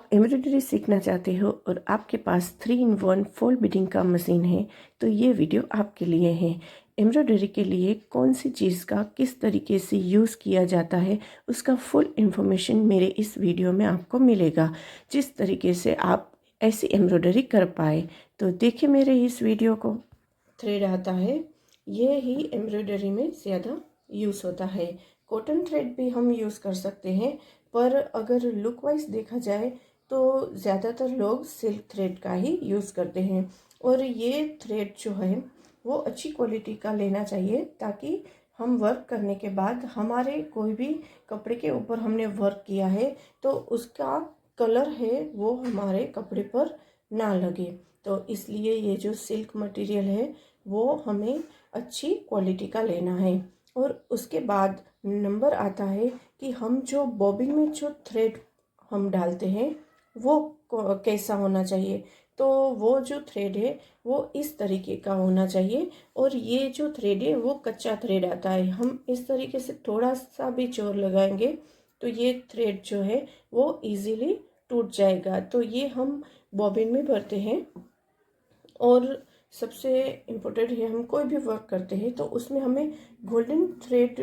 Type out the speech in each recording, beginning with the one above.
आप एम्ब्रॉयडरी सीखना चाहते हो और आपके पास 3-in-1 फॉल बीडिंग का मशीन है तो ये वीडियो आपके लिए है। एम्ब्रॉयडरी के लिए कौन सी चीज़ का किस तरीके से यूज़ किया जाता है उसका फुल इन्फॉर्मेशन मेरे इस वीडियो में आपको मिलेगा, जिस तरीके से आप ऐसी एम्ब्रॉयडरी कर पाए। तो देखिए मेरे इस वीडियो को। थ्रेड आता है, ये ही एम्ब्रॉयडरी में ज़्यादा यूज़ होता है। कॉटन थ्रेड भी हम यूज़ कर सकते हैं, पर अगर लुक वाइज देखा जाए तो ज़्यादातर लोग सिल्क थ्रेड का ही यूज़ करते हैं। और ये थ्रेड जो है वो अच्छी क्वालिटी का लेना चाहिए, ताकि हम वर्क करने के बाद हमारे कोई भी कपड़े के ऊपर हमने वर्क किया है तो उसका कलर है वो हमारे कपड़े पर ना लगे। तो इसलिए ये जो सिल्क मटेरियल है वो हमें अच्छी क्वालिटी का लेना है। और उसके बाद नंबर आता है कि हम जो बॉबिन में जो थ्रेड हम डालते हैं वो कैसा होना चाहिए। तो वो जो थ्रेड है वो इस तरीके का होना चाहिए। और ये जो थ्रेड है वो कच्चा थ्रेड आता है, हम इस तरीके से थोड़ा सा भी जोर लगाएंगे तो ये थ्रेड जो है वो इजीली टूट जाएगा। तो ये हम बॉबिन में भरते हैं। और सबसे इम्पोर्टेंट है, हम कोई भी वर्क करते हैं तो उसमें हमें गोल्डन थ्रेड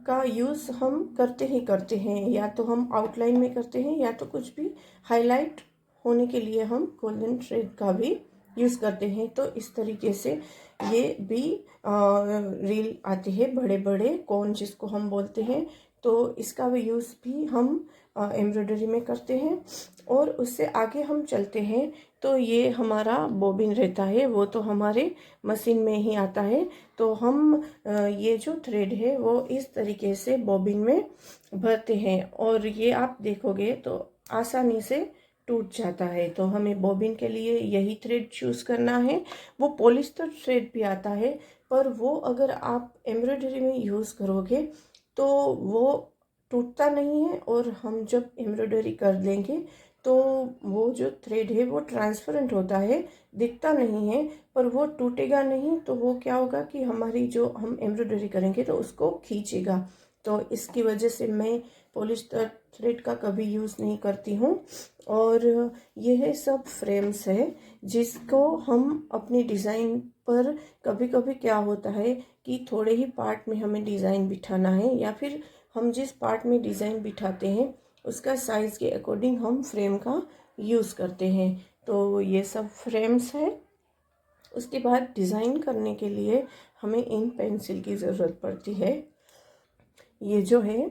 का यूज़ हम करते ही करते हैं। या तो हम आउटलाइन में करते हैं या तो कुछ भी हाईलाइट होने के लिए हम गोल्डन थ्रेड का भी यूज़ करते हैं। तो इस तरीके से ये भी रील आती है, बड़े बड़े कोन जिसको हम बोलते हैं, तो इसका भी यूज़ भी हम एम्ब्रॉयडरी में करते हैं। और उससे आगे हम चलते हैं तो ये हमारा बॉबिन रहता है, वो तो हमारे मशीन में ही आता है। तो हम ये जो थ्रेड है वो इस तरीके से बॉबिन में भरते हैं और ये आप देखोगे तो आसानी से टूट जाता है। तो हमें बॉबिन के लिए यही थ्रेड चूज़ करना है। वो पॉलिस्टर थ्रेड भी आता है, पर वो अगर आप एम्ब्रॉयडरी में यूज़ करोगे तो वो टूटता नहीं है। और हम जब एम्ब्रॉयडरी कर देंगे तो वो जो थ्रेड है वो ट्रांसपेरेंट होता है, दिखता नहीं है, पर वो टूटेगा नहीं। तो वो क्या होगा कि हमारी जो हम एम्ब्रॉयडरी करेंगे तो उसको खींचेगा। तो इसकी वजह से मैं पॉलिस्टर थ्रेड का कभी यूज़ नहीं करती हूँ। और यह सब फ्रेम्स है जिसको हम अपनी डिज़ाइन पर, कभी कभी क्या होता है कि थोड़े ही पार्ट में हमें डिज़ाइन बिठाना है, या फिर हम जिस पार्ट में डिज़ाइन बिठाते हैं उसका साइज़ के अकॉर्डिंग हम फ्रेम का यूज़ करते हैं। तो ये सब फ्रेम्स है। उसके बाद डिज़ाइन करने के लिए हमें इन पेंसिल की ज़रूरत पड़ती है। ये जो है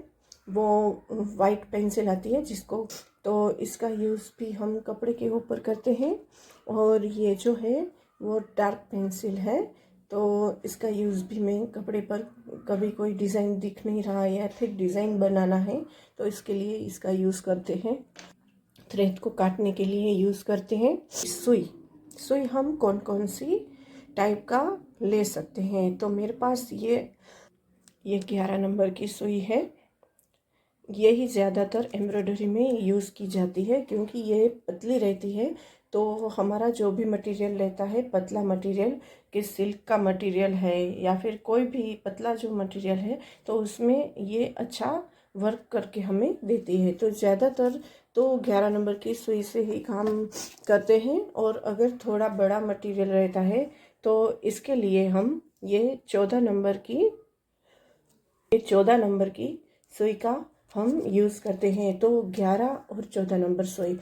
वो वाइट पेंसिल आती है जिसको, तो इसका यूज़ भी हम कपड़े के ऊपर करते हैं। और ये जो है वो डार्क पेंसिल है, तो इसका यूज़ भी मैं कपड़े पर, कभी कोई डिज़ाइन दिख नहीं रहा है या फिर डिज़ाइन बनाना है तो इसके लिए इसका यूज़ करते हैं। थ्रेड को काटने के लिए यूज़ करते हैं सुई। सुई हम कौन कौन सी टाइप का ले सकते हैं, तो मेरे पास ये 11 नंबर की सुई है। यही ज़्यादातर एम्ब्रॉयडरी में यूज़ की जाती है क्योंकि ये पतली रहती है। तो हमारा जो भी मटेरियल रहता है, पतला मटेरियल, कि सिल्क का मटेरियल है या फिर कोई भी पतला जो मटेरियल है, तो उसमें ये अच्छा वर्क करके हमें देती है। तो ज़्यादातर तो 11 नंबर की सुई से ही काम करते हैं। और अगर थोड़ा बड़ा मटेरियल रहता है तो इसके लिए हम ये 14 नंबर की सुई का हम यूज़ करते हैं। तो 11 और 14 नंबर सुई,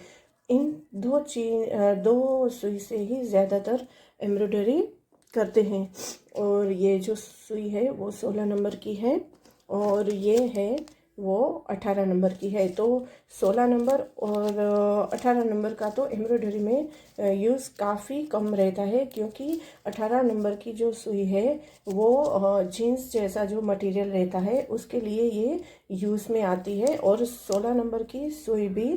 इन दो सुई से ही ज़्यादातर एम्ब्रॉयडरी करते हैं। और ये जो सुई है वो 16 नंबर की है और ये है वो 18 नंबर की है। तो 16 नंबर और 18 नंबर का तो एम्ब्रॉयडरी में यूज़ काफ़ी कम रहता है, क्योंकि 18 नंबर की जो सुई है वो जीन्स जैसा जो मटेरियल रहता है उसके लिए ये यूज़ में आती है। और 16 नंबर की सुई भी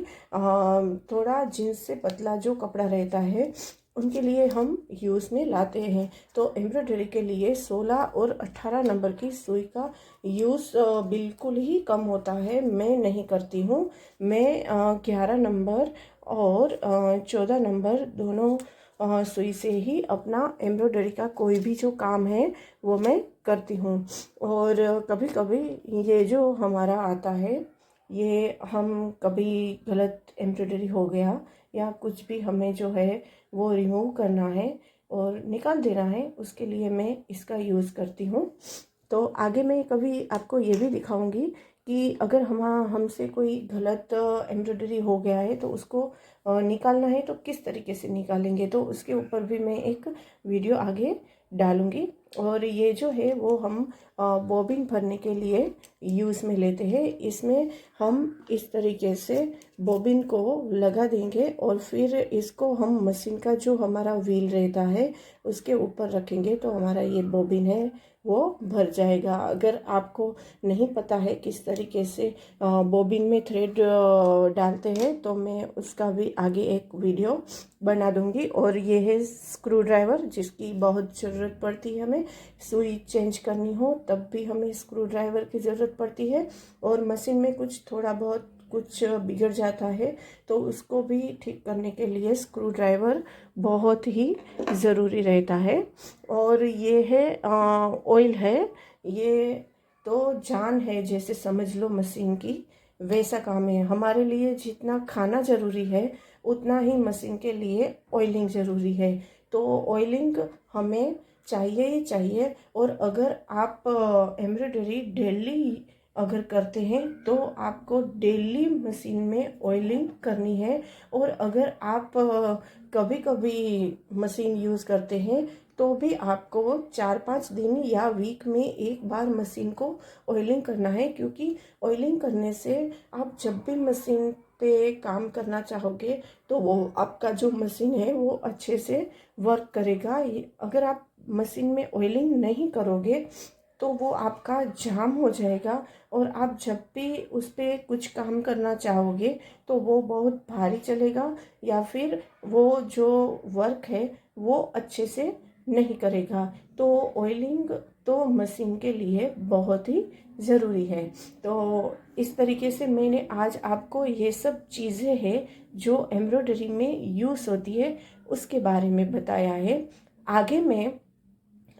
थोड़ा जीन्स से पतला जो कपड़ा रहता है उनके लिए हम यूज़ में लाते हैं। तो एम्ब्रॉयडरी के लिए 16 और 18 नंबर की सुई का यूज़ बिल्कुल ही कम होता है, मैं नहीं करती हूँ। मैं 11 नंबर और 14 नंबर दोनों सुई से ही अपना एम्ब्रॉयडरी का कोई भी जो काम है वो मैं करती हूँ। और कभी कभी ये जो हमारा आता है ये हम कभी गलत एम्ब्रॉयडरी हो गया या कुछ भी हमें जो है वो रिमूव करना है और निकाल देना है, उसके लिए मैं इसका यूज़ करती हूँ। तो आगे मैं कभी आपको ये भी दिखाऊंगी कि अगर हमसे कोई गलत एम्ब्रॉयडरी हो गया है तो उसको निकालना है तो किस तरीके से निकालेंगे, तो उसके ऊपर भी मैं एक वीडियो आगे डालूंगी। और ये जो है वो हम बॉबिन भरने के लिए यूज़ में लेते हैं। इसमें हम इस तरीके से बॉबिन को लगा देंगे और फिर इसको हम मशीन का जो हमारा व्हील रहता है उसके ऊपर रखेंगे तो हमारा ये बॉबिन है वो भर जाएगा। अगर आपको नहीं पता है किस तरीके से बॉबिन में थ्रेड डालते हैं तो मैं उसका भी आगे एक वीडियो बना दूंगी। और ये है स्क्रू ड्राइवर जिसकी बहुत ज़रूरत पड़ती है, हमें सुई चेंज करनी हो तब भी हमें स्क्रू ड्राइवर की ज़रूरत पड़ती है। और मशीन में कुछ थोड़ा बहुत कुछ बिगड़ जाता है तो उसको भी ठीक करने के लिए स्क्रू ड्राइवर बहुत ही ज़रूरी रहता है। और ये है ऑयल है, ये तो जान है जैसे समझ लो मशीन की, वैसा काम है। हमारे लिए जितना खाना ज़रूरी है उतना ही मशीन के लिए ऑयलिंग ज़रूरी है। तो ऑयलिंग हमें चाहिए ही चाहिए। और अगर आप एम्ब्रॉयडरी डेली अगर करते हैं तो आपको डेली मशीन में ऑयलिंग करनी है। और अगर आप कभी कभी मशीन यूज़ करते हैं तो भी आपको 4-5 दिन या वीक में एक बार मशीन को ऑयलिंग करना है, क्योंकि ऑयलिंग करने से आप जब भी मशीन पे काम करना चाहोगे तो वो आपका जो मशीन है वो अच्छे से वर्क करेगा। अगर आप मशीन में ऑयलिंग नहीं करोगे तो वो आपका जाम हो जाएगा और आप जब भी उस पर कुछ काम करना चाहोगे तो वो बहुत भारी चलेगा या फिर वो जो वर्क है वो अच्छे से नहीं करेगा। तो ऑयलिंग तो मशीन के लिए बहुत ही ज़रूरी है। तो इस तरीके से मैंने आज आपको ये सब चीज़ें हैं जो एम्ब्रॉयडरी में यूज़ होती है उसके बारे में बताया है। आगे मैं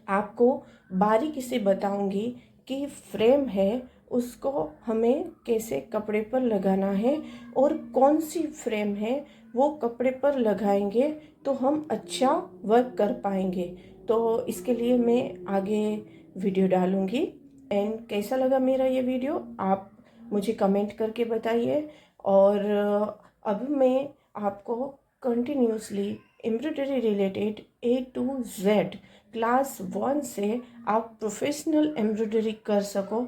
आपको बारीकी से बताऊंगी कि फ्रेम है उसको हमें कैसे कपड़े पर लगाना है और कौन सी फ्रेम है वो कपड़े पर लगाएंगे तो हम अच्छा वर्क कर पाएंगे। तो इसके लिए मैं आगे वीडियो डालूंगी। एंड कैसा लगा मेरा ये वीडियो आप मुझे कमेंट करके बताइए। और अब मैं आपको continuously embroidery related A to Z class 1 से आप प्रोफेशनल एम्ब्रॉयडरी कर सको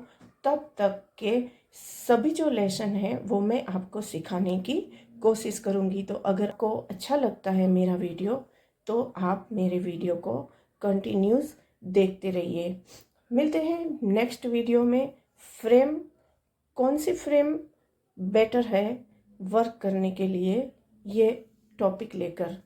तब तक के सभी जो लेसन है वो मैं आपको सिखाने की कोशिश करूँगी। तो अगर आपको अच्छा लगता है मेरा वीडियो तो आप मेरे वीडियो को कंटिन्यूस देखते रहिए। मिलते हैं नेक्स्ट वीडियो में। फ्रेम, कौन सी फ्रेम बेटर है वर्क करने के लिए, ये टॉपिक लेकर।